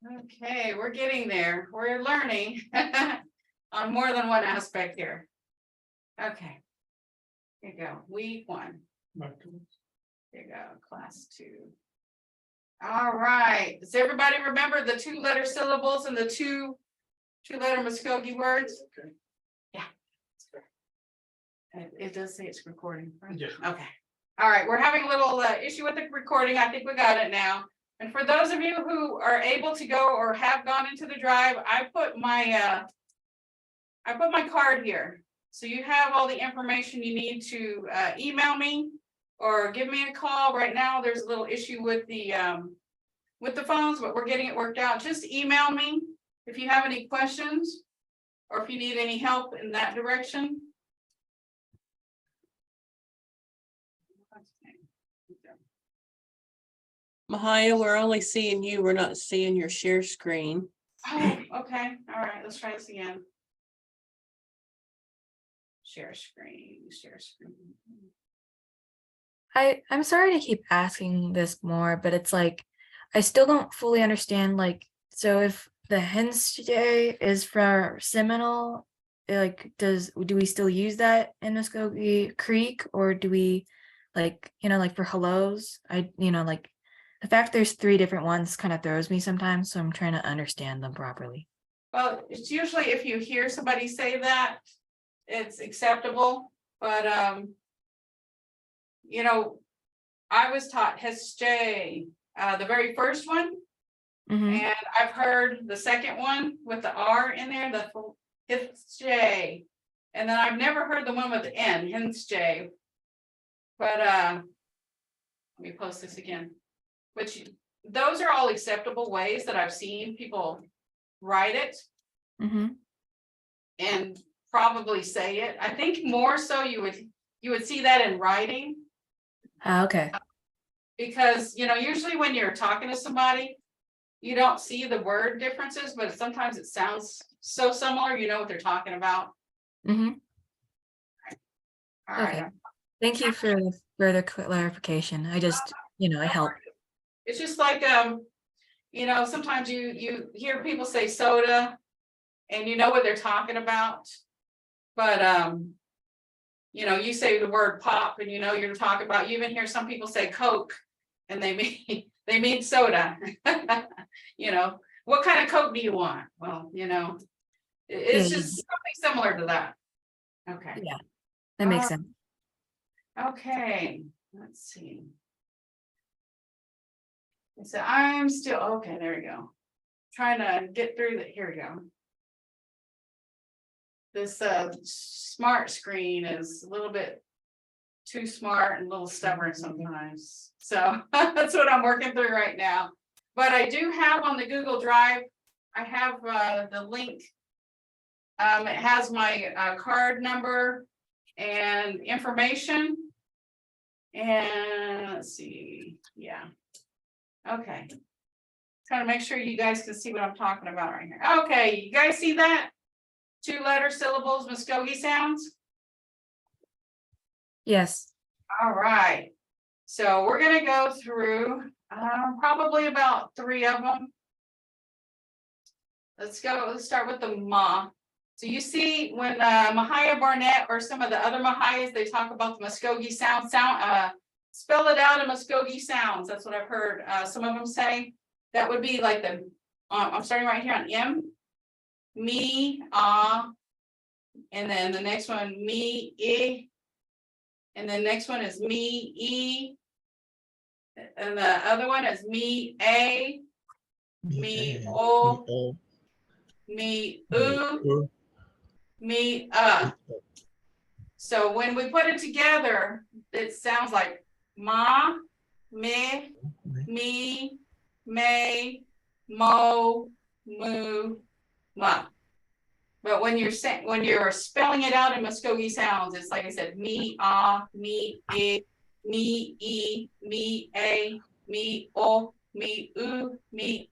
Okay, we're getting there. We're learning on more than one aspect here. Okay. Here you go. Week 1. Here you go. Class 2. All right. Does everybody remember the 2-letter syllables and the two-letter Mvskoke words? Okay. Yeah. It does say it's recording, right? Yeah. Okay. All right. We're having a little issue with the recording. I think we got it now. And for those of you who are able to go or have gone into the drive, I put my card here. So you have all the information you need to email me or give me a call. Right now, there's a little issue with the phones, but we're getting it worked out. Just email me if you have any questions or if you need any help in that direction. Mvhayv, we're only seeing you. We're not seeing your share screen. Oh, okay. All right. Let's try this again. Share screen, share screen. I'm sorry to keep asking this more, but it's like I still don't fully understand. Like, so if the Mvskoke is for Seminole, like, do we still use that in Mvskoke Creek, or do we, like, like for hellos? Like the fact there's 3 different ones kind of throws me sometimes, so I'm trying to understand them properly. Well, it's usually if you hear somebody say that, it's acceptable, but I was taught Mvskoke, the very first one, and I've heard the second one with the R in there, the Mvskoke, and then I've never heard the one with the N, Mvskoke. But let me post this again. Which those are all acceptable ways that I've seen people write it and probably say it. I think more so you would see that in writing. Okay. Because usually when you're talking to somebody, you don't see the word differences, but sometimes it sounds so similar, you know what they're talking about. All Okay. right. Thank you for the further clarification. I just, I help. It's just like sometimes you hear people say soda and you know what they're talking about, but you say the word pop and you're talking about, you even hear some people say Coke and they mean soda. What kind of Coke do you want? Well, it's just something similar to that. Okay. Yeah, that makes sense. Okay, let's see. So I'm still okay. There we go. Trying to get through that. Here we go. This smart screen is a little bit too smart and a little stubborn sometimes. So that's what I'm working through right now. But I do have on the Google Drive, I have the link. It has my card number and information. And let's see. Yeah. Okay. Trying to make sure you guys can see what I'm talking about right here. Okay, you guys see that? 2-letter syllables, Mvskoke sounds? Yes. All right. So we're going to go through probably about 3 of them. Let's start with the ma. So you see when Mvhayv Barnett or some of the other Mvhayvs, they talk about the Mvskoke sound, spell it out in Mvskoke sounds. That's what I've heard some of them say. That would be like the, I'm starting right here on M, me, and then the next one, me, I, and the next one is me, E, and the other one is me, A, me, O, me, U, me, So when we put it together, it sounds like ma, me, me, may, mo, mu, ma. But when you're spelling it out in Mvskoke sounds, it's like I said, me, me, I, me, E, me, A, me, O, me, U, me,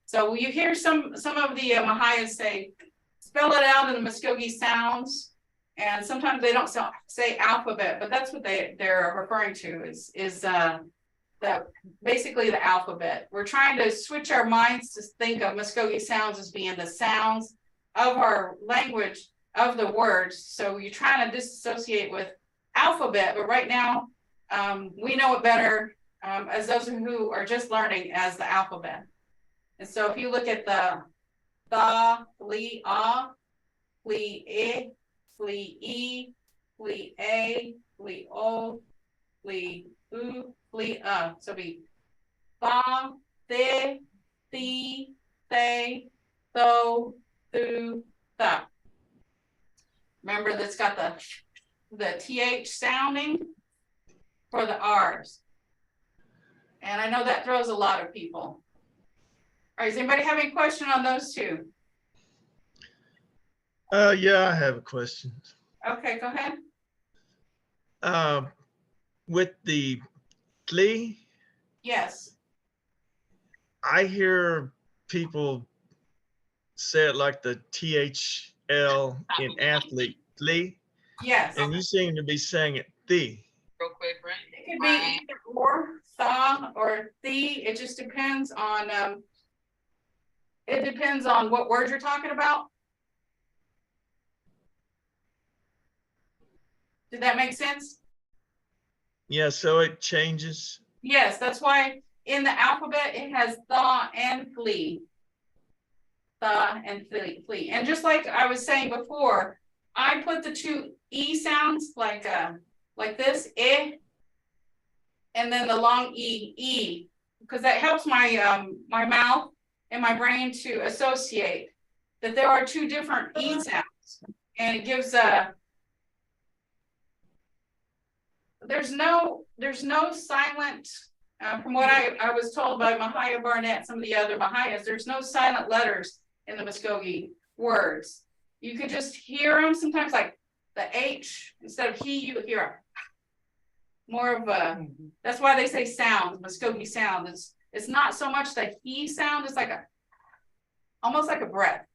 So you hear some of the Mvhayvs say, spell it out in the Mvskoke sounds, and sometimes they don't say alphabet, but that's what they're referring to is basically the alphabet. We're trying to switch our minds to think of Muskogee sounds as being the sounds of our language of the words. So you're trying to disassociate with alphabet, but right now we know it better as those who are just learning as the alphabet. And so if you look at the li, ah, li, e, li, e, li, a, li, o, li, u, li, so be ba, the, tho, thu, tha. Remember that's got the th sounding for the r's. And I know that throws a lot of people. All right, does anybody have any question on those two? Yeah, I have a question. Okay, go ahead. With the tli, Yes. I hear people say it like the THL in athlete, tli, Yes. and you seem to be saying it the. Real quick, right? It could be either or, tha or the. It just depends on what word you're talking about. Did that make sense? Yeah, so it changes. Yes, that's why in the alphabet it has tha and flee. Tha and flee. And just like I was saying before, I put the two E sounds like this, eh, and then the long E, because that helps my my mouth and my brain to associate that there are two different E sounds, and it gives there's no silent, from what I was told by Mvhayv Barnett, some of the other Mvhayvs, there's no silent letters in the Muskogee words. You could just hear them sometimes, like the H, instead of he, you hear more of a, that's why they say sound, Muskogee sound. It's not so much the he sound, it's like almost like a breath.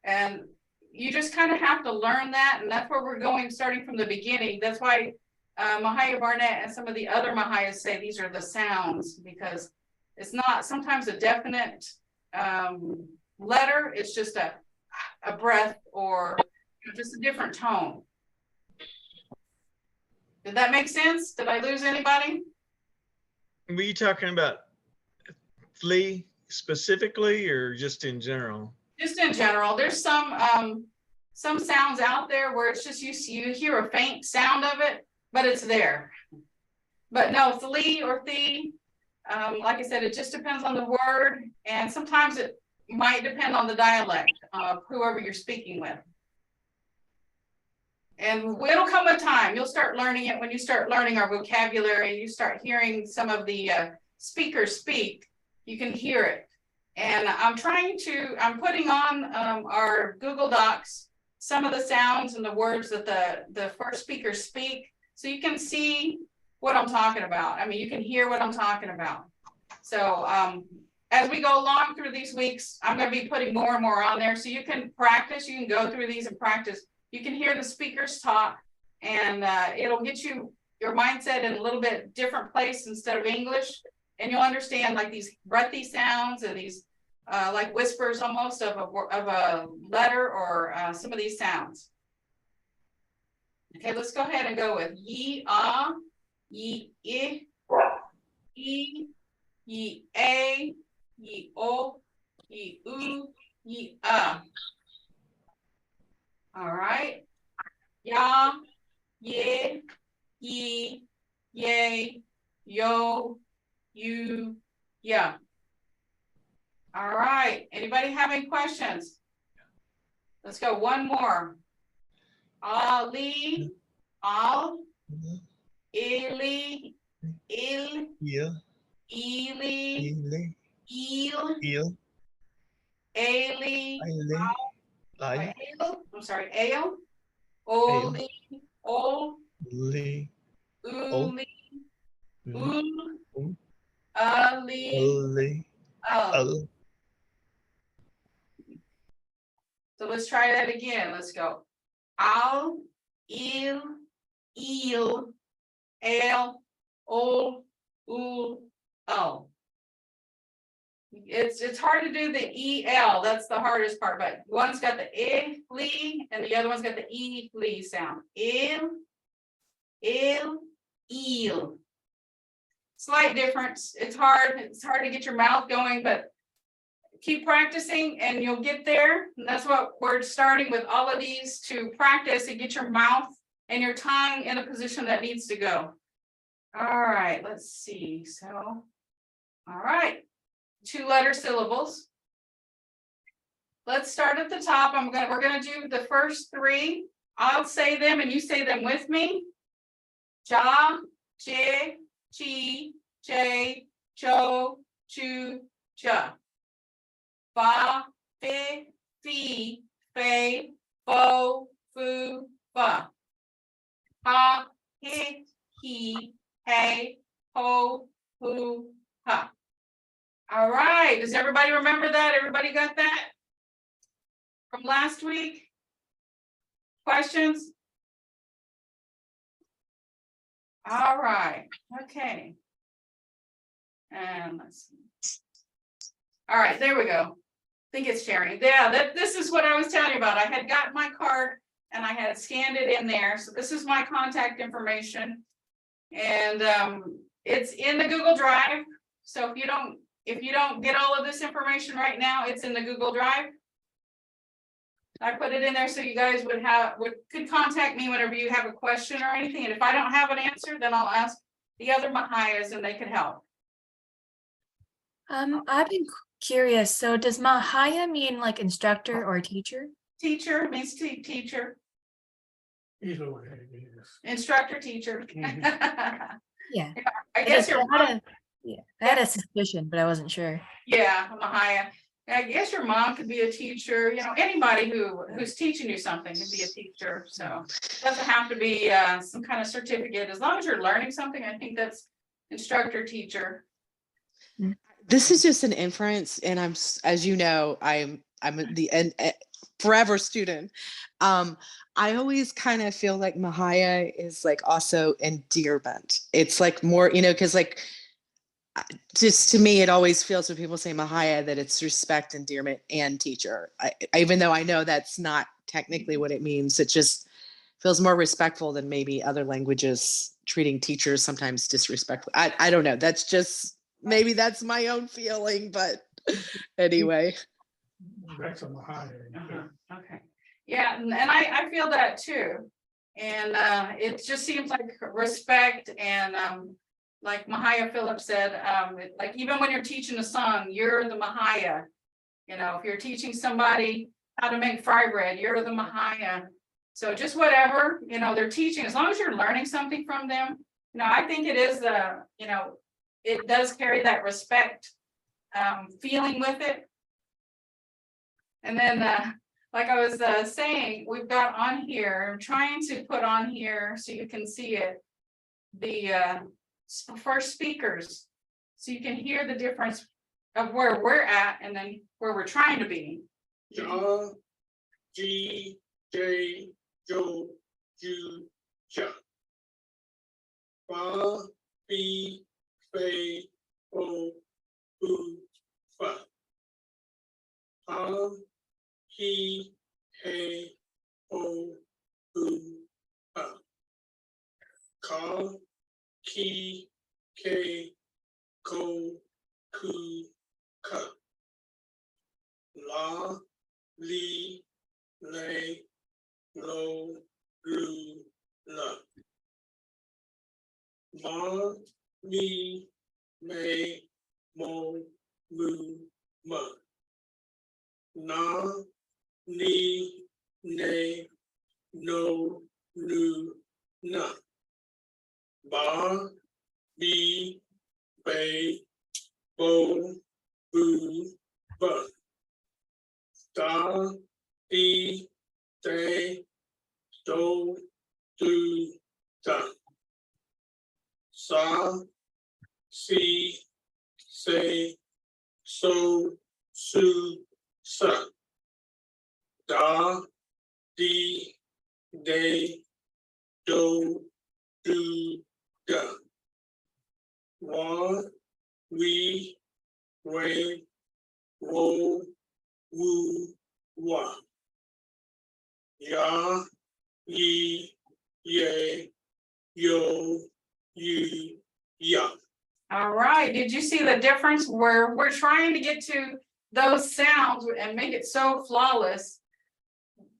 And you just kind of have to learn that, and that's where we're going, starting from the beginning. That's why Mvhayv Barnett and some of the other Mvhayvs say these are the sounds, because it's not sometimes a definite letter, it's just a breath or just a different tone. Did that make sense? Did I lose anybody? Were you talking about flea specifically or just in general? Just in general. There's some sounds out there where it's just you hear a faint sound of it, but it's there. But no, flea or thee, like I said, it just depends on the word, and sometimes it might depend on the dialect of whoever you're speaking with. And it'll come with time. You'll start learning it when you start learning our vocabulary. You start hearing some of the speakers speak. You can hear it. And I'm putting on our Google Docs some of the sounds and the words that the first speakers speak, so you can see what I'm talking about. I mean, you can hear what I'm talking about. So as we go along through these weeks, I'm going to be putting more and more on there, so you can practice. You can go through these and practice. You can hear the speakers talk, and it'll get your mindset in a little bit different place instead of English, and you'll understand like these breathy sounds and these like whispers almost of a letter or some of these sounds. Okay, let's go ahead and go with ye, ah, ye, I, e, ye, a, ye, o, ye, u, ye, All right. Ya, ye, ye, yay, yo, you, yeah. All right. Anybody have any questions? Let's go one more. Ali, al, ili, il, Yeah. ili, Ele, il, il, ali, I, I'm sorry, ale, oli, ol, le, uli, ul, um, ali, ole, al. So let's try that again. Let's go. Al, il, al, ol, Oh. It's hard to do the EL, that's the hardest part, but one's got the lee and the other one's got the lee sound. Il, eel. Slight difference. It's hard to get your mouth going, but keep practicing and you'll get there. And that's what we're starting with all of these, to practice and get your mouth and your tongue in a position that needs to go. All right, let's see. So, all right. 2-letter syllables. Let's start at the top. We're gonna do the first 3. I'll say them and you say them with me. Ja, je, chi, che, cho, chu, cha. Fa, fe, fi, fe, fo, fu, fa. Ha, he, hey, ho, hu, ha. All right, does everybody remember that? Everybody got that from last week? Questions? All right, okay. And let's see. All right, there we go. I think it's sharing. Yeah, this is what I was telling you about. I had got my card and I had scanned it in there. So this is my contact information. And it's in the Google Drive. So if you don't get all of this information right now, it's in the Google Drive. I put it in there so you guys could contact me whenever you have a question or anything. And if I don't have an answer, then I'll ask the other Mvhayvs and they can help. I've been curious. So does Mvhayv mean like instructor or teacher? Teacher means teacher. Either way, it is. Instructor, teacher. Yeah. I guess your mom, I had a suspicion, but I wasn't sure. yeah, Mvhayv. I guess your mom could be a teacher, anybody who's teaching you something can be a teacher. So it doesn't have to be some kind of certificate. As long as you're learning something, I think that's instructor, teacher. This is just an inference, and as you know, I'm the forever student. I always kind of feel like Mvhayv is like also endearment. It's like more, because like just to me, it always feels when people say Mvhayv that it's respect, endearment, and teacher. Even though I know that's not technically what it means, it just feels more respectful than maybe other languages treating teachers sometimes disrespectful. I don't know. That's just, maybe that's my own feeling, but anyway. That's a Mvhayv. Okay. Yeah, and I feel that too. And it just seems like respect and like Mvhayv Phillips said, like even when you're teaching a song, you're the Mvhayv. If you're teaching somebody how to make fry bread, you're the Mvhayv. So just whatever, they're teaching, as long as you're learning something from them, I think it is, it does carry that respect feeling with it. And then, like I was saying, we've got on here, I'm trying to put on here so you can see it, the for speakers, so you can hear the difference of where we're at and then where we're trying to be. Ja, G, J, Jo, Ju, Cha. Fa, Fi, Fe, Fo, Fu, Fa. Ha, He, He, Ho, Hu, Ha. Ka, Ki, Ke, Ko, Ku, Ka. La, Li, Le, Lo, Lu, La. Ma, Mi, Me, Mo, Mu, Ma. Na, Ni, Ne, No, Nu, Na. Ba, Bi, Be, Bo, Bu, Ba. Da, Di, De, Do, Du, Da. Sa, Si, Se, So, Su, Sa. Da, Di, De, Do, Du, Da. Wa, we, way, wo, woo, wa. Ya, ye, yay, yo, you, ya. All right, did you see the difference where we're trying to get to those sounds and make it so flawless?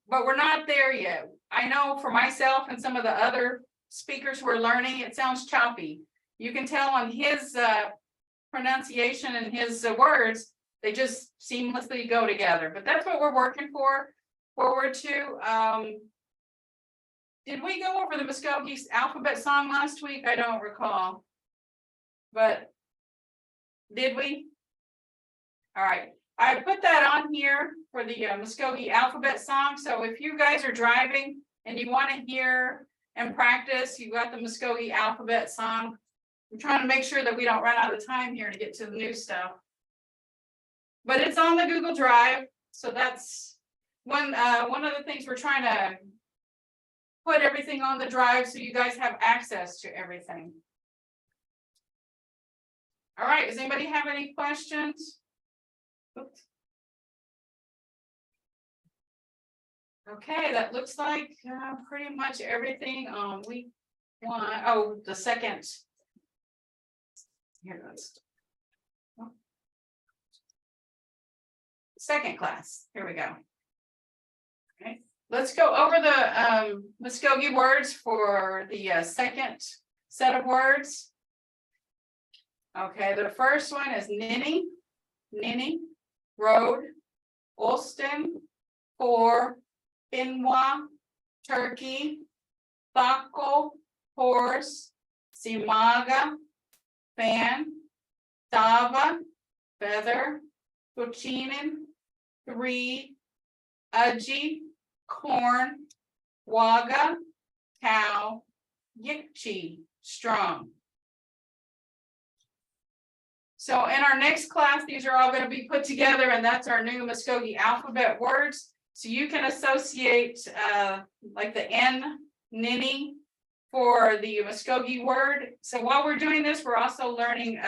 But we're not there yet. I know for myself and some of the other speakers who are learning, it sounds choppy. You can tell on his pronunciation and his words, they just seamlessly go together. But that's what we're working forward to. Did we go over the Mvskoke alphabet song last week? I don't recall. But did we? All right, I put that on here for the Mvskoke alphabet song. So if you guys are driving and you want to hear and practice, you got the Mvskoke alphabet song. I'm trying to make sure that we don't run out of time here to get to the new stuff. But it's on the Google Drive, so that's one of the things we're trying to put everything on the drive so you guys have access to everything. All right, does anybody have any questions? Oops. Okay, that looks like pretty much everything on week 1. Oh, the second. Here it is. Second class. Here we go. Okay, let's go over the Mvskoke words for the second set of words. Okay, the first one is Ninny, road, Olston, for, Binwa, turkey, Thaco, horse, Simaga, fan, Dava, feather, Kuchinen, 3, Aji, corn, Waga, cow, Yikchi, strong. So in our next class, these are all going to be put together, and that's our new Mvskoke alphabet words. So you can associate like the N, ninny, for the Mvskoke word. So while we're doing this, we're also learning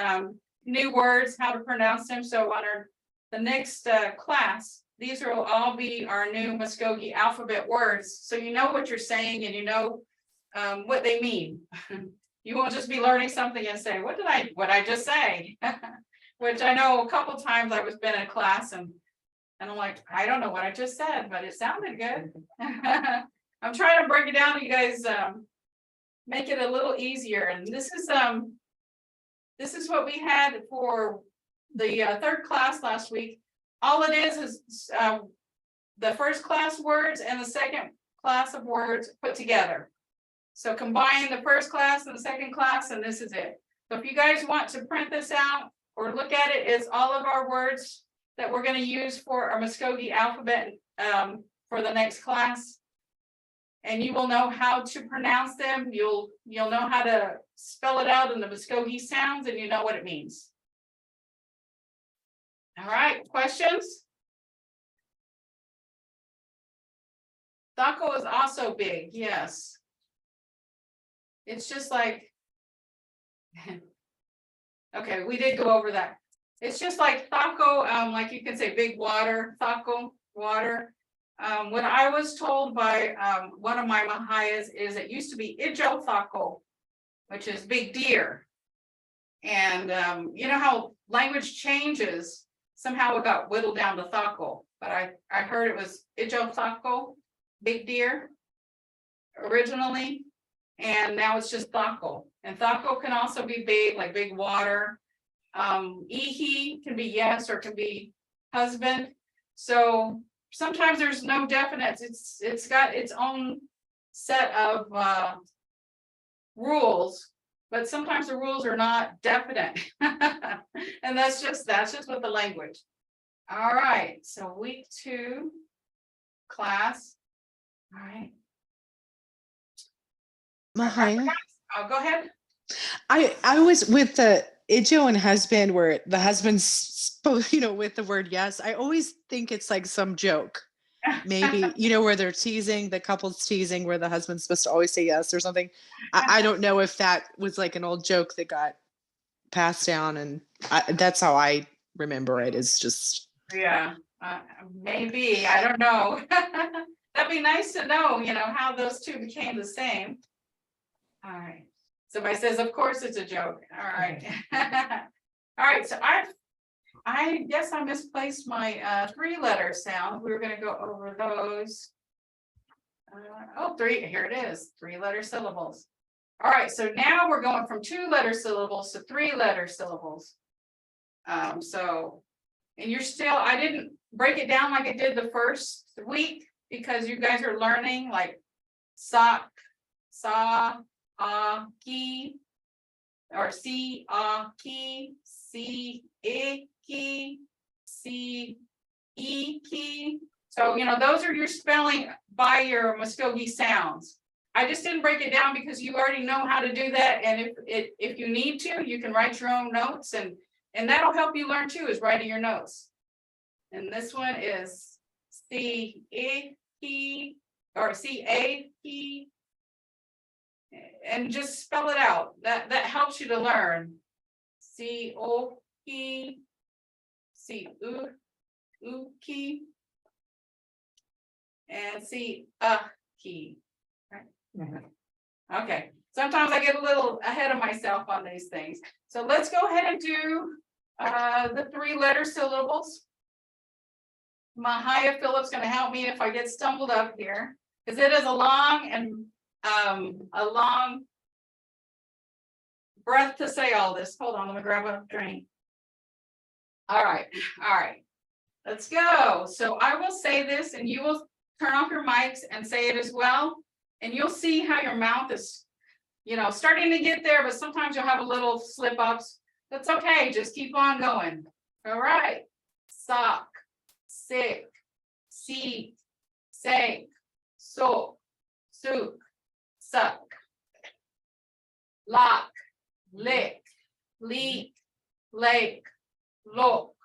new words, how to pronounce them. So on the next class, these will all be our new Mvskoke alphabet words. So you know what you're saying and you know what they mean. You won't just be learning something and say, what I just say? Which I know a couple times I was been in class and I'm like, I don't know what I just said, but it sounded good. I'm trying to break it down to you guys, make it a little easier. And this is what we had for the third class last week. All it is the first class words and the second class of words put together. So combine the first class and the second class, and this is it. So if you guys want to print this out or look at it, it's all of our words that we're going to use for our Mvskoke alphabet for the next class. And you will know how to pronounce them. You'll know how to spell it out in the Mvskoke sounds, and you know what it means. All right, questions? Thaco is also big, yes. It's just like, okay, we did go over that. It's just like Thaco, like you can say big water, Thaco, water. What I was told by one of my Mvhayvs is it used to be Ijo Thaco, which is big deer. And you know how language changes, somehow it got whittled down to Thaco, but I heard it was Ijo Thaco, big deer, originally. And now it's just Thaco. And Thaco can also be big, like big water. Ihi can be yes, or can be husband. So sometimes there's no definite. It's got its own set of rules, but sometimes the rules are not definite. And that's just with the language. All right, so week 2 class. All right. Mvhayv, Oh, go ahead. I was with the Ijo and husband, where the husband's supposed, with the word yes. I always think it's like some joke. Maybe, where they're teasing, the couple's teasing, where the husband's supposed to always say yes or something. I don't know if that was like an old joke that got passed down, and that's how I remember it. Is just Yeah, maybe, I don't know. That'd be nice to know, how those two became the same. All right, somebody says, of course it's a joke, all right. All right, so I guess I misplaced my 3-letter sound, we were gonna go over those. Here it is, 3-letter syllables. All right, so now we're going from 2-letter syllables to 3-letter syllables. So, and you're still, I didn't break it down like I did the first week because you guys are learning like sock, saw, ki, or si, ki, si, ki, si, ki. So, those are your spelling by your Mvskoke sounds. I just didn't break it down because you already know how to do that. And if you need to, you can write your own notes and that'll help you learn too, is writing your notes. And this one is C-A-P or C-A-P. And just spell it out. That helps you to learn. C-O-P, C-U-Ki, and C-A-Ki. Okay, sometimes I get a little ahead of myself on these things. So let's go ahead and do the 3-letter syllables. Mvhayv Phillips gonna help me if I get stumbled up here, because it is a long breath to say all this. Hold on, let me grab a drink. All right, let's go. So I will say this and you will turn off your mics and say it as well. And you'll see how your mouth is, starting to get there, but sometimes you'll have a little slip ups. That's okay, just keep on going. All right. Sock, sick, seek, sake, soak, sook, suck. Lock, lick, leak, lake, look,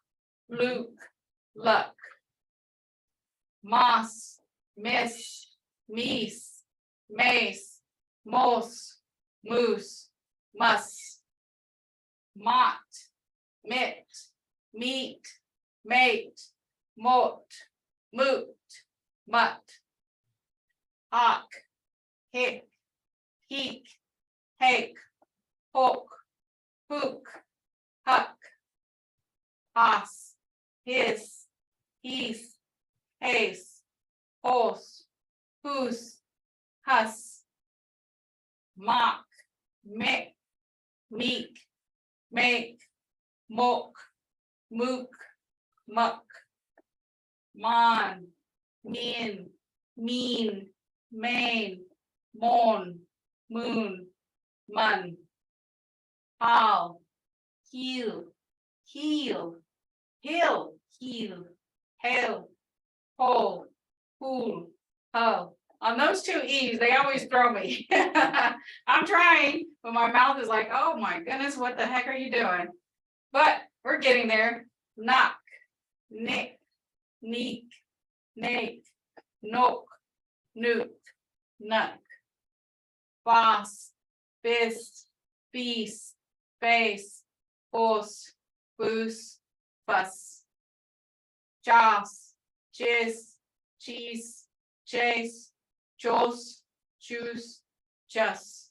luke, luck. Moss, miss, meese, mace, mos, moose, muss. Mott, mit, meat, mate, moat, moot, mutt. Hawk, hick, heek, hake, hook, hook, huck. Hoss, his, heath, hace, hose, who's, huss. Mock, mick, meek, make, mock, mook, muck. Mon, mean, main, moan, moon, mun. Hal, heel, hill, heel, hail, hole, pool, hull. On those 2 E's, they always throw me. I'm trying, but my mouth is like, oh my goodness, what the heck are you doing? But we're getting there. Knock, nick, neek, nake, nook, nuke, nuck. Boss, fist, feast, face, horse, goose, fuss. Joss, jizz, cheese, chase, Joss, juice, just.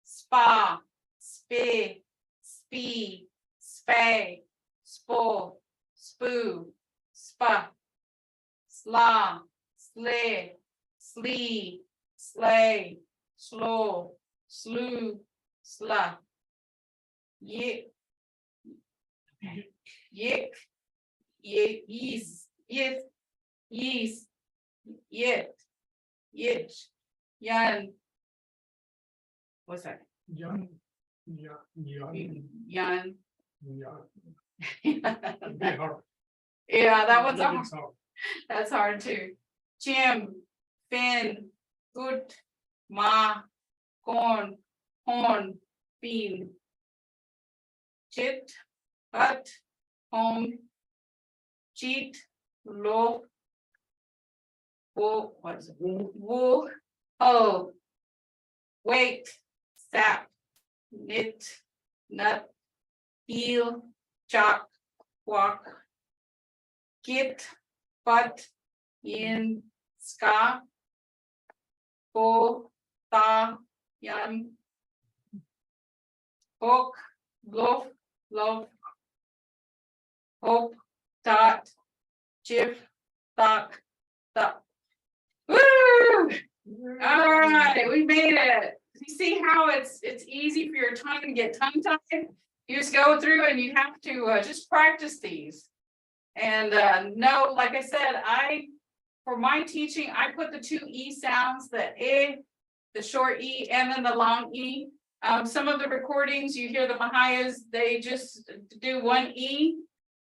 Spa, spay, spee, spay, spore, spoo, spa. Sla, slay, slee, slay, slow, slew, sla. Yick, yick, yeast, yeast, yit, yitch, yan. What's that? Yan. Yan. Yeah, Yeah, that one's hard. That's hard too. Jim, Finn, Good, Ma, Corn, Horn, Bean. Chit, Hut, Home, Cheat, Low, Wo, what is it? Woo, Ho, Wake, Sap, Knit, Nut, heel, chop, walk, git, but, in, ska, go, ta, yan, ok, lof, love, hope, dot, jif, doc, duck. Woo! All right, we made it. You see how it's easy for your tongue to get tongue tied? You just go through and you have to just practice these. And no, like I said, for my teaching, I put the 2 E sounds, the the short E, and then the long E. Some of the recordings, you hear the Mvhayvs, they just do 1 E.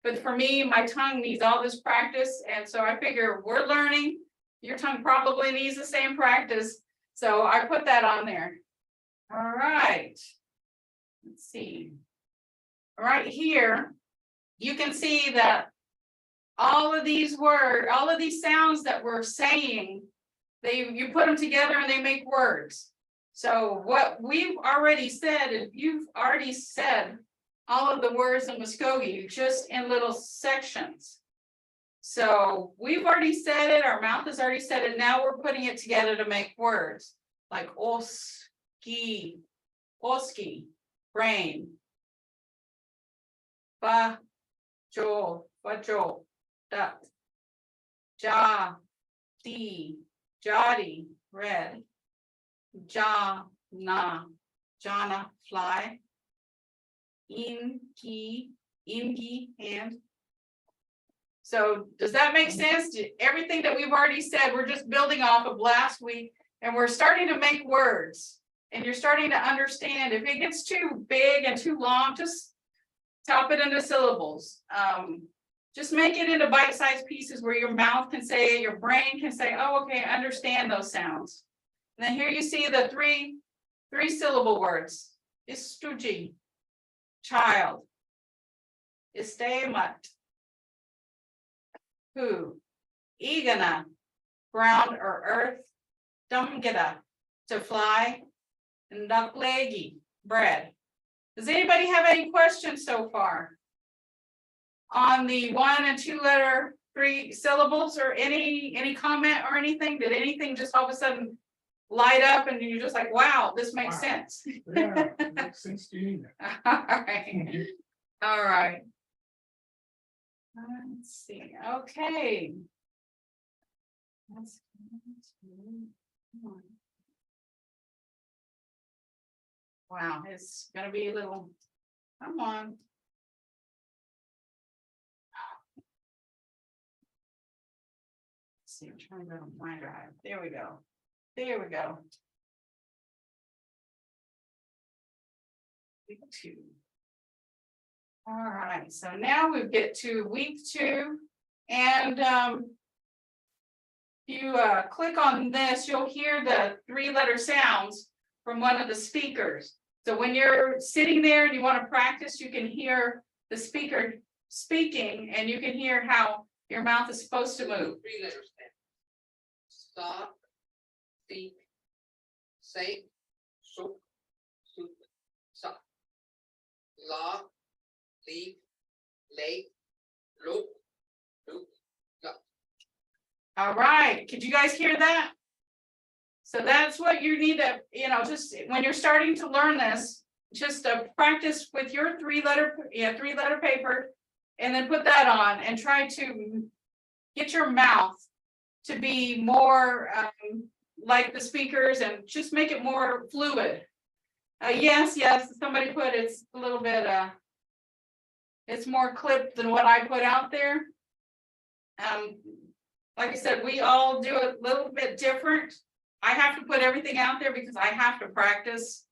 But for me, my tongue needs all this practice. And so I figure we're learning. Your tongue probably needs the same practice. So I put that on there. All right. Let's see. Right here, you can see that all of these words, all of these sounds that we're saying, you put them together and they make words. So what we've already said is you've already said all of the words in Mvskoke just in little sections. So we've already said it, our mouth has already said it. Now we're putting it together to make words like oski, oski, rain. Ba, jo, bajo, duck. Ja, di, jodi, red. Ja, na, jana, fly. Ingi, hand. So does that make sense? Everything that we've already said, we're just building off of last week, and we're starting to make words, and you're starting to understand. If it gets too big and too long, just chop it into syllables. Just make it into bite-sized pieces where your mouth can say it, your brain can say, oh, okay, I understand those sounds. And then here you see the three syllable words. Istuji, child. Istemat, who. Igana, ground or earth. Dumgita, to fly. And daklegi, bread. Does anybody have any questions so far on the 1 and 2 letter 3 syllables, or any comment or anything? Did anything just all of a sudden light up and you're just like, wow, this makes sense? Yeah, makes sense to me. All right. All right. Let's see. Okay. Wow, it's gonna be a little, come on. Let's see, I'm trying to go to my drive. There we go. There we go. Week 2. All right, so now we get to week 2, and you click on this, you'll hear the 3-letter sounds from one of the speakers. So when you're sitting there and you want to practice, you can hear the speaker speaking, and you can hear how your mouth is supposed to move. 3 letters. Stop, speak, say, soak, soup, suck. La, leave, late, look, duck. All right, could you guys hear that? So that's what you need to, just when you're starting to learn this, just practice with your 3-letter paper, and then put that on and try to get your mouth to be more like the speakers, and just make it more fluid. Yes, somebody put it's a little bit, it's more clipped than what I put out there. Like I said, we all do it a little bit different. I have to put everything out there because I have to practice.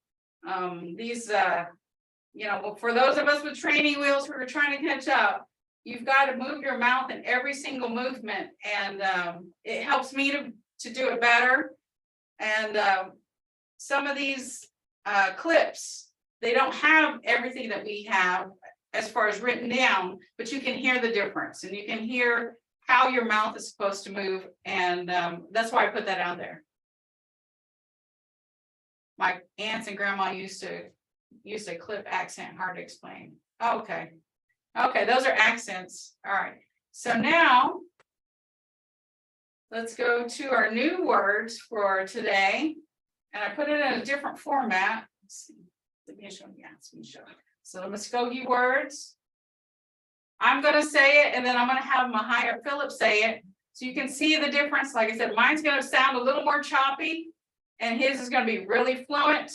These, for those of us with training wheels who are trying to catch up, you've got to move your mouth in every single movement, and it helps me to do it better. And some of these clips, they don't have everything that we have as far as written down, but you can hear the difference, and you can hear how your mouth is supposed to move, and that's why I put that out there. My aunts and grandma used to clip accent, hard to explain. Okay. Okay, those are accents. All right. So now let's go to our new words for today. And I put it in a different format. Let's see. Let me show you. Yeah, let me show you. So the Mvskoke words. I'm gonna say it and then I'm gonna have Mvhayv Philip say it. So you can see the difference. Like I said, mine's gonna sound a little more choppy and his is gonna be really fluent.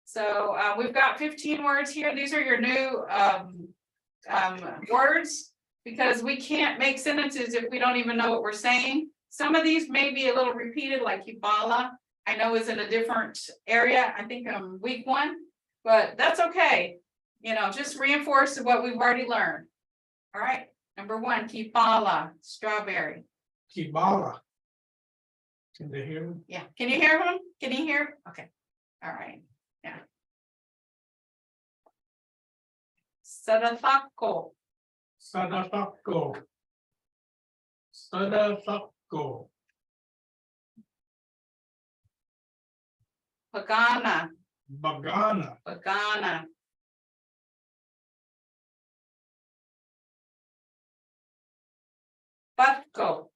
So we've got 15 words here. These are your new words because we can't make sentences if we don't even know what we're saying. Some of these may be a little repeated, like Ibala, I know is in a different area. I think week 1, but that's okay. You know, just reinforce what we've already learned. All right, number 1, Kibala, strawberry. Kibala. Can they hear me? Yeah, can you hear him? Can you hear? Okay, all right, yeah. Sadafako, Sadafako. Sadafako. Pagana, Bagana. Pagana. Batko,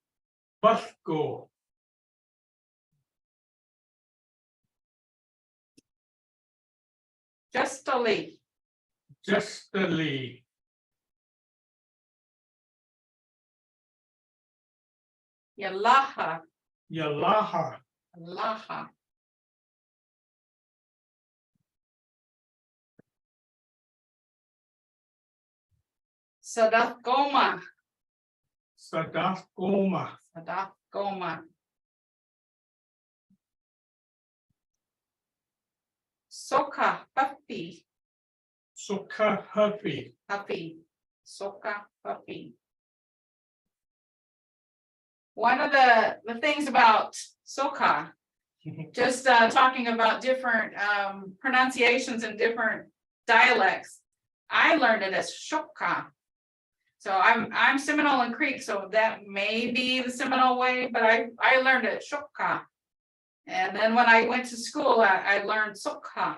Basko. Justly, Justly. Yalaha, Yalaha. Laha. Sadafgoma, Sadafgoma. Sadafgoma. Soka, puppy, Suka happy. puppy, soka, puppy. One of the things about soka, just talking about different pronunciations and different dialects. I learned it as shoka. So I'm Seminole and Creek, so that may be the Seminole way, but I learned it shoka. And then when I went to school, I learned soka.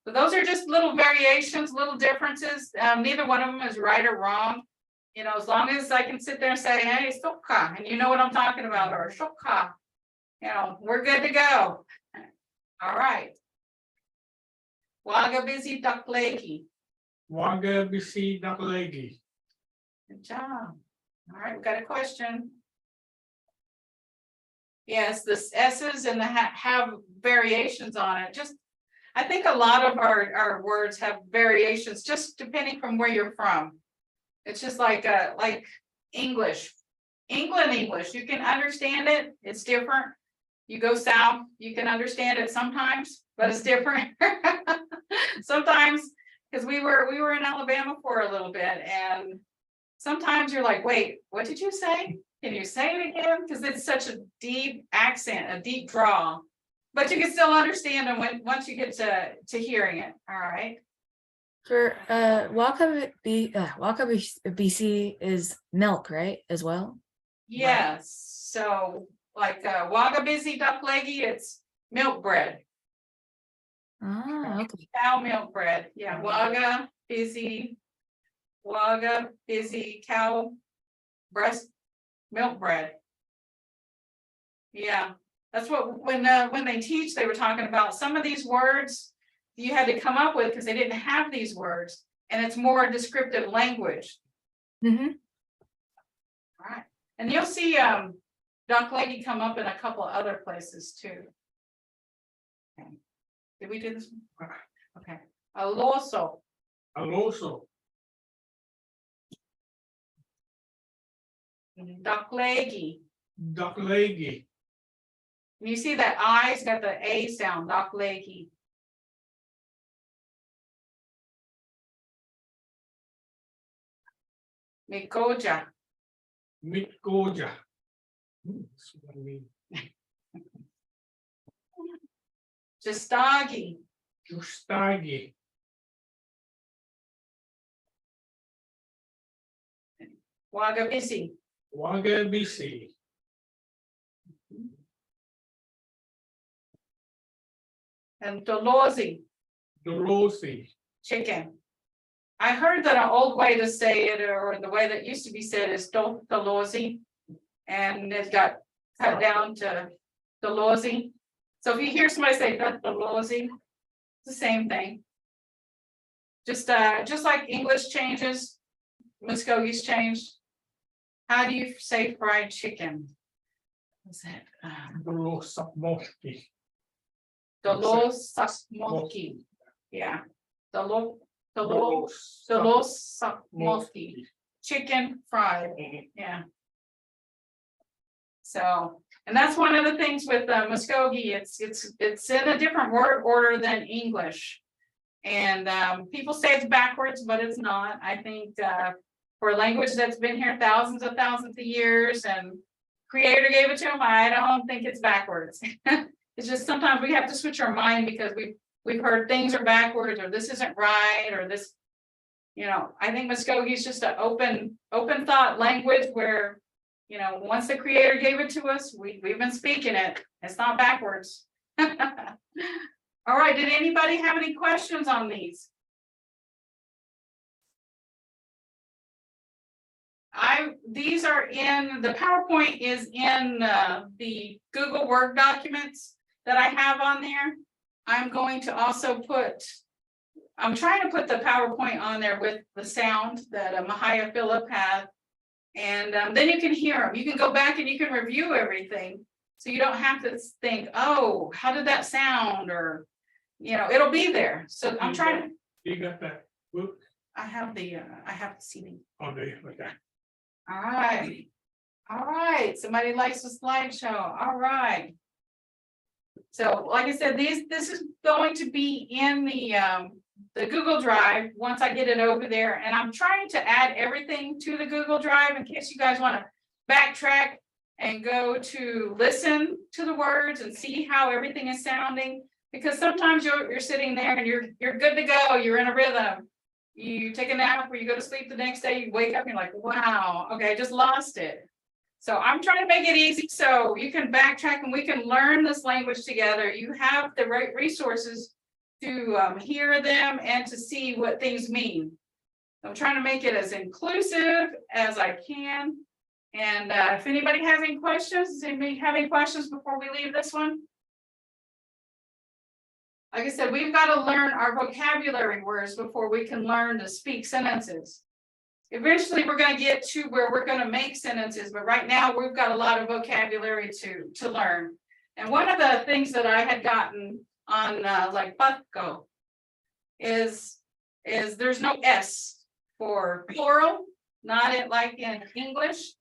So those are just little variations, little differences. Neither one of them is right or wrong. You know, as long as I can sit there and say, hey, soka, and you know what I'm talking about, or shoka, you know, we're good to go. All right. Waga busy duck leggy. Waga bisi daklegi. Good job. All right, we've got a question. Yes, the S's and the have variations on it. Just, I think a lot of our words have variations, just depending from where you're from. It's just like English, English. You can understand it. It's different. You go south, you can understand it sometimes, but it's different. Sometimes, because we were in Alabama for a little bit, and sometimes you're like, wait, what did you say? Can you say it again? Because it's such a deep accent, a deep draw, but you can still understand them once you get to hearing it. All right. For Waka BC is milk, right? As well. Yes. So like Waga busy duck leggy, it's milk bread. Ah, okay. Cow milk bread. Yeah. Waga busy cow breast milk bread. Yeah. That's what when they teach, they were talking about some of these words you had to come up with because they didn't have these words, and it's more descriptive language. Mm-hmm. All right. And you'll see duck leggy come up in a couple of other places too. Okay. Did we do this one? Okay. Aloso. Aloso. Duck leggy. Daklegi. And you see that I's got the A sound, duck leggy. Mikoja. Mitgoja. That's what I mean. Justagi. Justagi. Wagabisi. Waga bisi. And Dolozi. Dolosi. Chicken. I heard that an old way to say it, or the way that used to be said, is Dolorosi. And it got cut down to Dolorosi. So if you hear somebody say Dolorosi, it's the same thing. Just like English changes, Muskoge's changed. How do you say fried chicken? What's that? Dorosakmoki. Dolosakmoki. Yeah. Dolosakmoki. Chicken fried. Yeah. So, and that's one of the things with Muskogee. It's in a different word order than English. And people say it's backwards, but it's not. I think for a language that's been here thousands of years and Creator gave it to him, I don't think it's backwards. It's just sometimes we have to switch our mind because we've heard things are backwards, or this isn't right, or this, you know. I think Muskogee is just an open thought language where, you know, once the Creator gave it to us, we've been speaking it. It's not backwards. All right, did anybody have any questions on these? These are in, the PowerPoint is in the Google Word documents that I have on there. I'm going to also I'm trying to put the PowerPoint on there with the sound that Mvhayv Philip had. And then you can hear them. You can go back and you can review everything. So you don't have to think, oh, how did that sound? Or, you know, it'll be there. So I'm trying to. You got that book I have the CD. on the, okay. All right. All right. Somebody likes the slideshow. All right. So like I said, this is going to be in the Google Drive once I get it over there. And I'm trying to add everything to the Google Drive in case you guys want to backtrack and go to listen to the words and see how everything is sounding. Because sometimes you're sitting there and you're good to go. You're in a rhythm. You take a nap or you go to sleep the next day, you wake up and you're like, wow, okay, I just lost it. So I'm trying to make it easy so you can backtrack and we can learn this language together. You have the right resources to hear them and to see what things mean. I'm trying to make it as inclusive as I can. And if anybody has any questions, does anybody have any questions before we leave this one? Like I said, we've got to learn our vocabulary words before we can learn to speak sentences. Eventually, we're going to get to where we're going to make sentences, but right now we've got a lot of vocabulary to learn. And one of the things that I had gotten on like Mvskoke is there's no S for plural, not it like in English.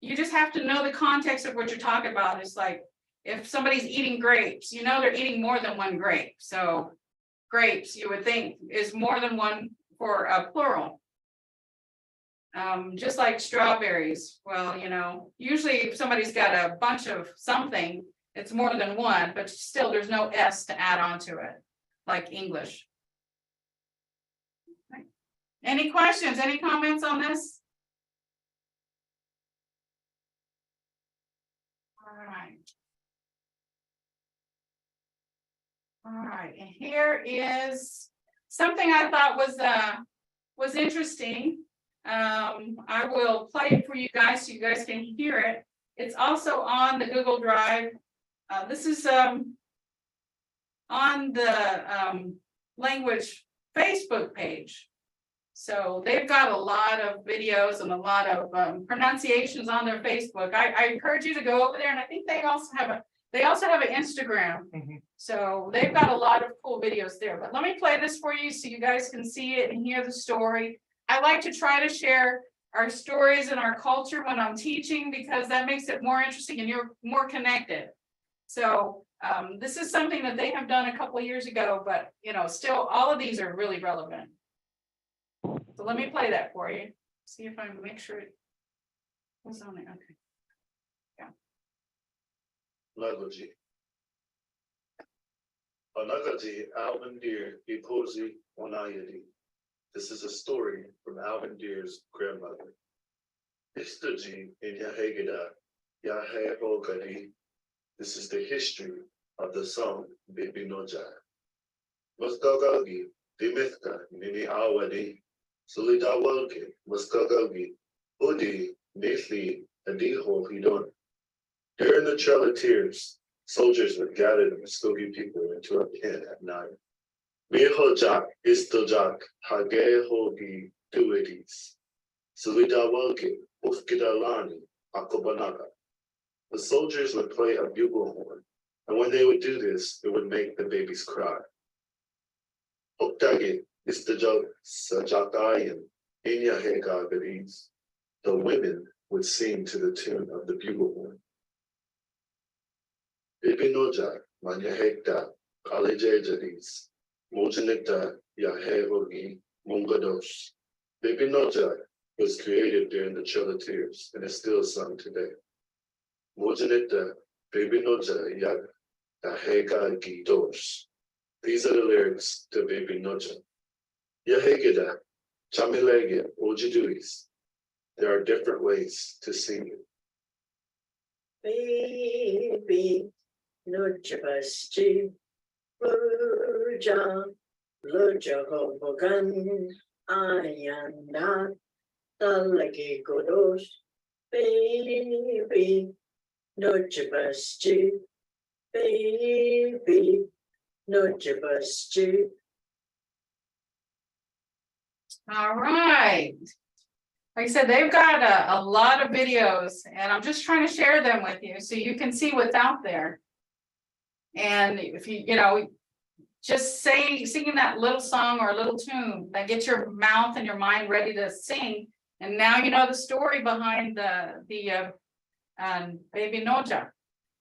You just have to know the context of what you're talking about. It's like if somebody's eating grapes, you know they're eating more than one grape. So grapes, you would think, is more than one for a plural. Just like strawberries. Well, you know, usually if somebody's got a bunch of something, it's more than one, but still there's no S to add on to it, like English. Okay. Any questions, any comments on this? All right, and here is something I thought was interesting. I will play it for you guys so you guys can hear it. It's also on the Google Drive. This is on the language Facebook page. So they've got a lot of videos and a lot of pronunciations on their Facebook. I encourage you to go over there, and I think they also have an Instagram. Mm-hmm. So they've got a lot of cool videos there. But let me play this for you so you guys can see it and hear the story. I like to try to share our stories and our culture when I'm teaching because that makes it more interesting and you're more connected. So this is something that they have done a couple of years ago, but you know, still all of these are really relevant. So let me play that for you. See if I can make sure it was on it. Okay. Yeah. Nagaji. Nagaji, Alvin Deer, Iposi, Wanayadi. This is a story from Alvin Deer's grandmother. Istaji in Yahegada, Yahegogadi. This is the history of the song Baby Noja. Mvskoke, Dimithka, Nini Awadi, Solidawalke, Mvskoke, Udi, Nethi, Adiho Hidon. During the Trail of Tears, soldiers would gather the Mvskoke people into a pen at night. Mihojak, Istojak, Hage Hogi, Duidis, Solidawalke, Ufkidalani, Akobanaka. The soldiers would play a bugle horn, and when they would do this, it would make the babies cry. Oktagi, Istajak, Sajakayan, Inyahega Gadis. The women would sing to the tune of the bugle horn. Bibinoja, Manyahekta, Kalejajadis, Mojanikta, Yahevogi, Mungados. Bibinoja was created during the Trail of Tears and is still sung today. Mojanita, Bibinoja, Yak, Yahega Gidos. These are the lyrics to Bibinoja. Yahegeda, Chamilege, Ojiduis. There are different ways to sing it. Baby, Nujabasti, Burja, Lujahobogan, Ayanda, Talagi Godos, baby, Nujabasti, baby, Nujabasti. All right. Like I said, they've got a lot of videos and I'm just trying to share them with you so you can see what's out there. And if you just singing that little song or a little tune that gets your mouth and your mind ready to sing. And now you know the story behind the Baby Noja.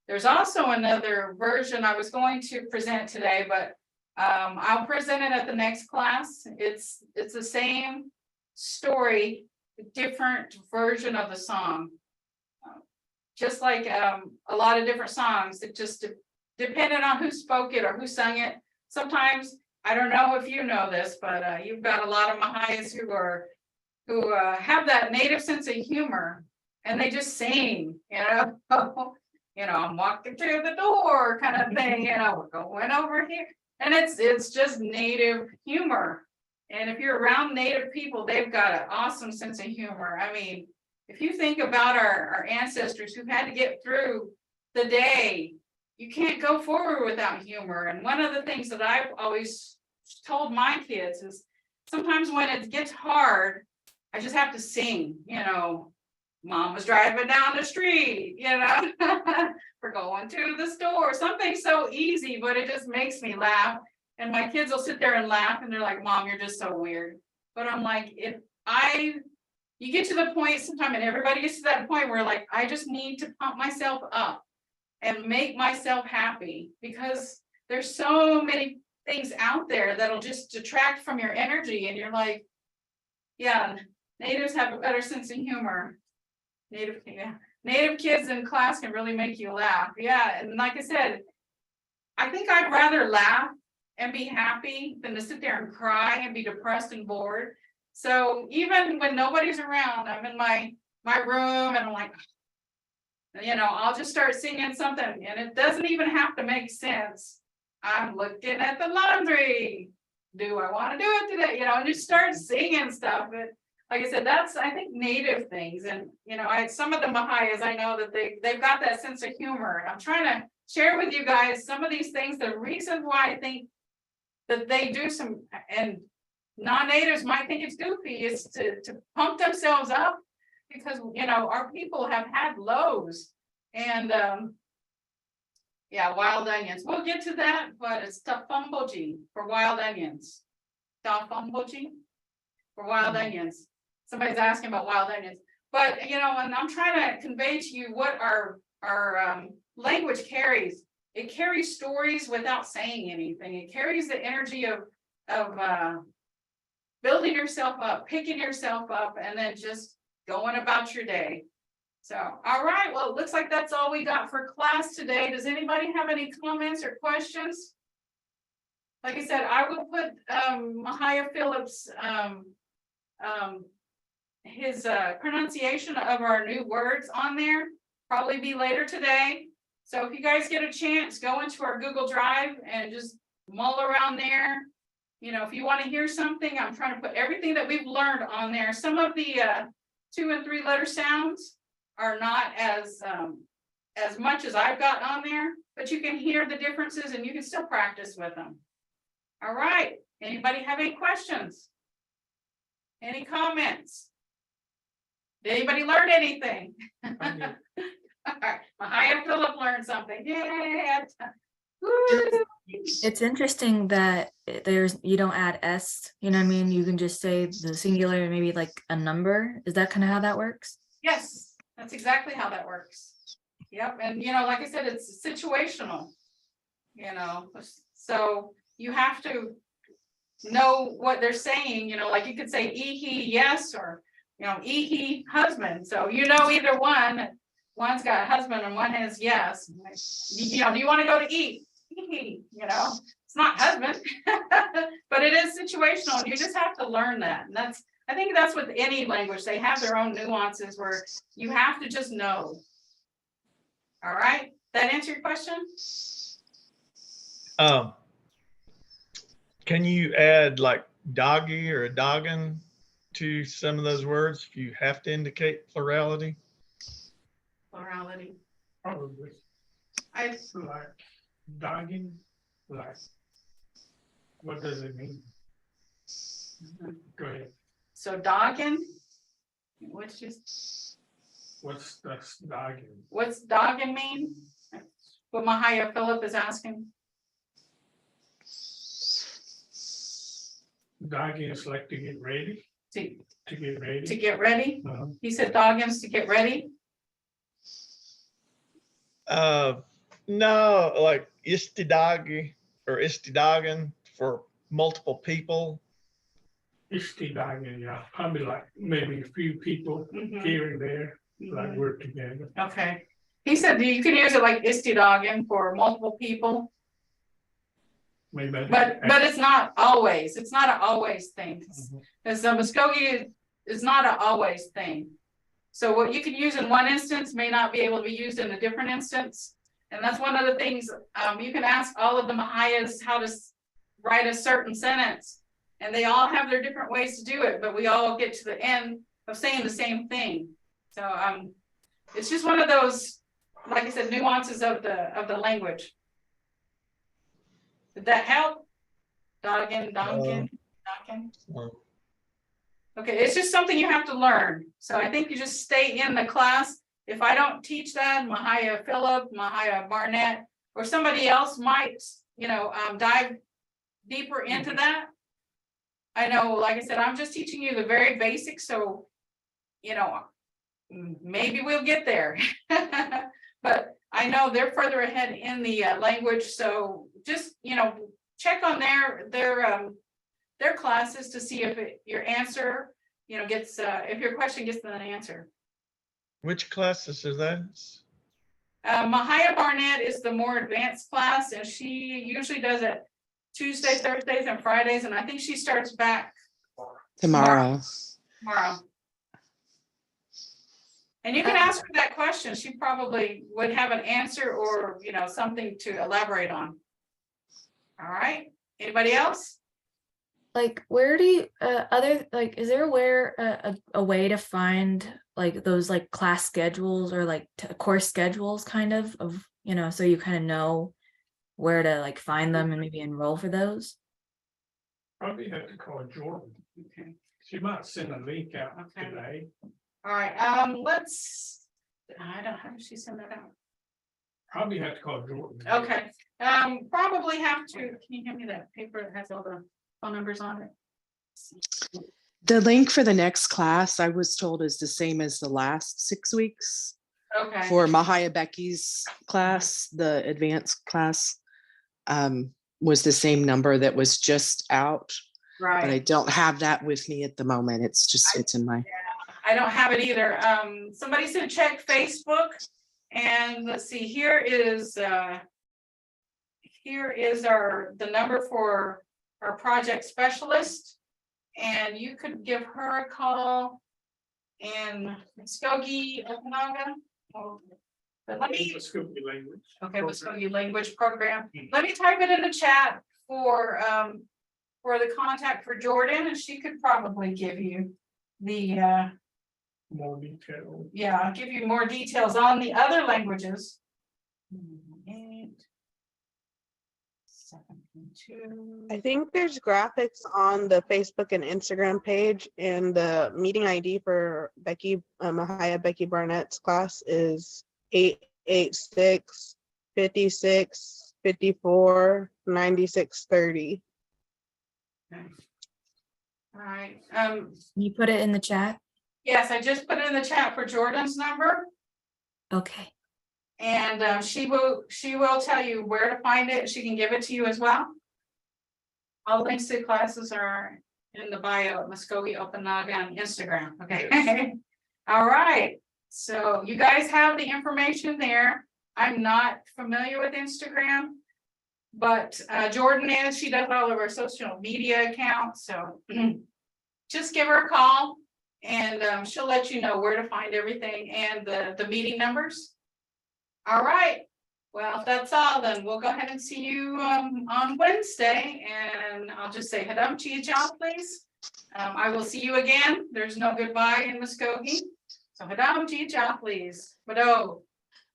There's also another version I was going to present today, but I'll present it at the next class. It's the same story, different version of the song. Just like a lot of different songs, it just depended on who spoke it or who sung it. Sometimes, I don't know if you know this, but you've got a lot of Mvhayvs who have that native sense of humor and they just sing, I'm walking through the door kind of thing, we're going over here. And it's just native humor. And if you're around native people, they've got an awesome sense of humor. I mean, if you think about our ancestors who had to get through the day, you can't go forward without humor. And one of the things that I've always told my kids is sometimes when it gets hard, I just have to sing, Mom was driving down the street, we're going to the store, something so easy, but it just makes me laugh. And my kids will sit there and laugh and they're like, Mom, you're just so weird. But I'm like, you get to the point sometime and everybody gets to that point where like, I just need to pump myself up and make myself happy because there's so many things out there that'll just detract from your energy. And you're like, yeah, natives have a better sense of humor. Native kids in class can really make you laugh. Yeah, and like I said, I think I'd rather laugh and be happy than to sit there and cry and be depressed and bored. So even when nobody's around, I'm in my room and I'm like, I'll just start singing something and it doesn't even have to make sense. I'm looking at the laundry. Do I want to do it today? And just start singing stuff. But like I said, that's, I think, native things. And, some of the Mvhayvs, I know that they've got that sense of humor. And I'm trying to share with you guys some of these things, the reason why I think that they do some, and non-natives might think it's goofy, is to pump themselves up because, our people have had lows. And, wild onions. We'll get to that, but it's tafumboji for wild onions. Tafumboji for wild onions. Somebody's asking about wild onions, but and I'm trying to convey to you what our language carries. It carries stories without saying anything. It carries the energy of building yourself up, picking yourself up, and then just going about your day. So, all right, well, it looks like that's all we got for class today. Does anybody have any comments or questions? Like I said, I will put Mvhayv Phillips' his pronunciation of our new words on there, probably be later today. So if you guys get a chance, go into our Google Drive and just mull around there. You know, if you want to hear something, I'm trying to put everything that we've learned on there. Some of the 2 and 3 letter sounds are not as much as I've got on there, but you can hear the differences and you can still practice with them. All right, anybody have any questions? Any comments? Did anybody learn anything? All right, Mvhayv Philip learned something. Yeah. It's interesting that you don't add s, you know what I mean? You can just say the singular, maybe like a number. Is that kind of how that works? Yes, that's exactly how that works. Yep, and you know, like I said, it's situational. You know, so you have to know what they're saying, you know, like you could say he, yes, or you know, he, husband. So you know either one. One's got a husband and one has yes. You know, do you want to go to eat? You know, it's not husband, but it is situational, and you just have to learn that. And I think that's with any language. They have their own nuances where you have to just know. All right, that answer your question? Can you add like doggy or a doggin to some of those words if you have to indicate plurality? Plurality. Probably. I Like dogging, like, what does it mean? Go ahead. so dogging. What's Dogging? what's dogging mean? What Mvhayv Philip is asking. Dogging is like to get ready. To get ready. to get ready. Uh-huh. He said doggins to get ready. No, like istidagi or istidagan for multiple people. Dogging, yeah, probably like maybe a few people Mhm. here and there, like Mhm. work together. Okay. He said you can use it like istidoggin for multiple people, Maybe. but it's not always. It's not an always thing. Mhm. Because the Mvskoke is not an always thing. So what you can use in one instance may not be able to be used in a different instance. And that's one of the things, you can ask all of the Mvhayvs how to write a certain sentence. And they all have their different ways to do it, but we all get to the end of saying the same thing. So it's just one of those, like I said, nuances of the language. Did that help? Doggin. Okay, it's just something you have to learn. So I think you just stay in the class. If I don't teach that, Mvhayv Philip, Mvhayv Barnett, or somebody else might, you know, dive deeper into that. I know, like I said, I'm just teaching you the very basics. So, you know, maybe we'll get there. But I know they're further ahead in the language. So just, you know, check on their classes to see if your answer, you know, gets, if your question gets an answer. Which classes are that? Mvhayv Barnett is the more advanced class, and she usually does it Tuesdays, Thursdays, and Fridays, and I think she starts back Tomorrow. And you can ask her that question. She probably would have an answer or, you know, something to elaborate on. All right, anybody else? Like, where do you is there a way to find like those like class schedules or like course schedules kind of you know, so you kind of know where to like find them and maybe enroll for those? Probably have to call Jordan. Okay. She might send a link out Okay. today. All right, I don't, how does she send that out? Probably have to call Jordan. Okay, probably have to, can you hand me that paper that has all the phone numbers on it? The link for the next class, I was told, is the same as the last 6 weeks. Okay. For Mvhayv Becky's class, the advanced class was the same number that was just out. But I Right, don't have that with me at the moment. It's just, it's in my, I don't have it either. Somebody said check Facebook, and let's see, here is the number for our project specialist, and you could give her a call. And Mvskoke, Okanaga. Oh, But let me, Mvskoke language. okay, Mvskoke language program. Let me type it in the chat for the contact for Jordan, and she could probably give you the More detail. yeah, I'll give you more details on the other languages. 8, 7, 2. I think there's graphics on the Facebook and Instagram page, and the meeting ID for Becky, Mvhayv Becky Barnett's class is 886 56 54 96 30. Okay. All right, You put it in the chat? yes, I just put it in the chat for Jordan's number. Okay. And she will tell you where to find it. She can give it to you as well. All links to classes are in the bio at Mvskoke Okanagan on Instagram. Okay. All right. So you guys have the information there. I'm not familiar with Instagram, but Jordan is. She does all of our social media accounts. So just give her a call, and she'll let you know where to find everything and the meeting numbers. All right, well, if that's all, then we'll go ahead and see you on Wednesday, and I'll just say hadam chia, please. I will see you again. There's no goodbye in Mvskoke. So hadam chia, please. Mado.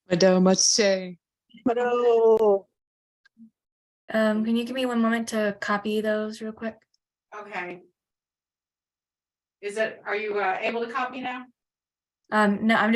Mado Mache. But oh, Can you give me one moment to copy those real quick? Okay. Are you able to copy now? No, I'm